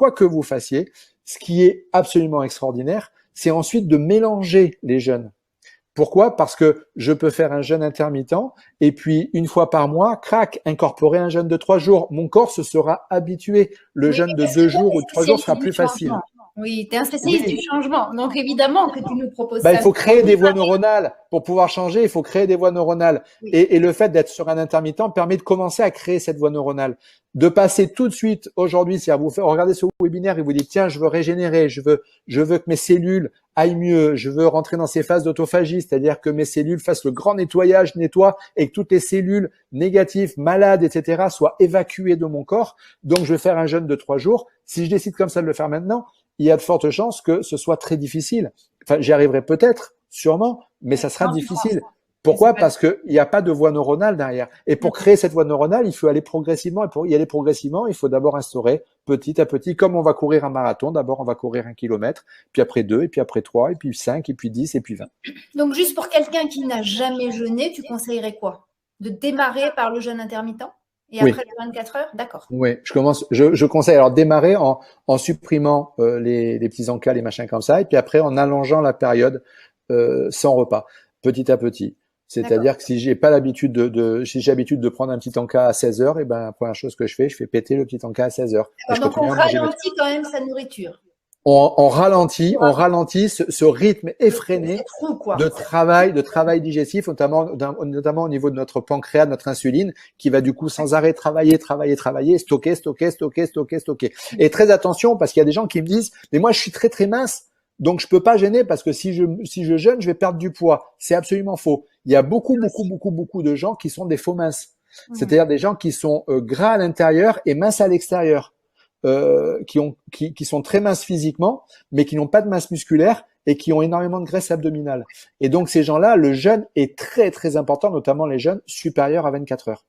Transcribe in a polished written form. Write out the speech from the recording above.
quoi que vous fassiez, ce qui est absolument extraordinaire, c'est ensuite de mélanger les jeûnes. Pourquoi? Parce que je peux faire un jeûne intermittent et puis une fois par mois, crac, incorporer un jeûne de 3 jours. Mon corps se sera habitué. Le Oui, jeûne de parce que 2 toi, jours tu ou es de 3 jours sera spécialiste du plus facile. changement. Oui, tu es un spécialiste du Oui, changement. Donc, évidemment que tu nous proposes bah, il ça. faut créer des voies neuronales. Pour pouvoir changer, il faut créer des voies neuronales. Oui. Et le fait d'être sur un intermittent permet de commencer à créer cette voie neuronale. De passer tout de suite aujourd'hui, si vous regardez ce webinaire et vous dites, tiens, je veux régénérer, je veux que mes cellules aillent mieux, je veux rentrer dans ces phases d'autophagie, c'est-à-dire que mes cellules fassent le grand nettoyage, nettoient et que toutes les cellules négatives, malades, etc. soient évacuées de mon corps. Donc, je vais faire un jeûne de 3 jours. Si je décide comme ça de le faire maintenant, il y a de fortes chances que ce soit très difficile. Enfin, j'y arriverai peut-être, sûrement, mais ça sera Non, je pense. difficile. Mais c'est Pourquoi? pas. Parce qu'il n'y a pas de voie neuronale derrière. Et pour créer cette voie neuronale, il faut aller progressivement. Et pour y aller progressivement, il faut d'abord instaurer petit à petit, comme on va courir un marathon. D'abord, on va courir 1 kilomètre, puis après 2, et puis après 3, et puis 5, et puis 10, et puis 20. Donc, juste pour quelqu'un qui n'a jamais jeûné, tu conseillerais quoi? De démarrer par le jeûne intermittent et après Oui, le 24 heures? D'accord. oui. Je conseille alors démarrer en supprimant les petits encas, les machins comme ça, et puis après en allongeant la période sans repas, petit à petit. D'accord. C'est-à-dire que si j'ai pas l'habitude si j'ai l'habitude de prendre un petit encas à 16 heures, et ben la première chose que je fais péter le petit encas à 16 heures et je Donc, on continue à manger mes trucs. ralentit quand même sa nourriture. On ralentit ce rythme effréné C'est trop, quoi. de travail digestif, notamment au niveau de notre pancréas, de notre insuline, qui va du coup sans arrêt travailler, stocker. Et très attention, parce qu'il y a des gens qui me disent, mais moi je suis très très mince, donc je peux pas gêner parce que si je jeûne, je vais perdre du poids. C'est absolument faux. Il y a beaucoup de gens qui sont des faux minces. C'est-à-dire des gens qui sont gras à l'intérieur et minces à l'extérieur. Qui sont très minces physiquement, mais qui n'ont pas de masse musculaire et qui ont énormément de graisse abdominale. Et donc ces gens-là, le jeûne est très très important, notamment les jeûnes supérieurs à 24 heures.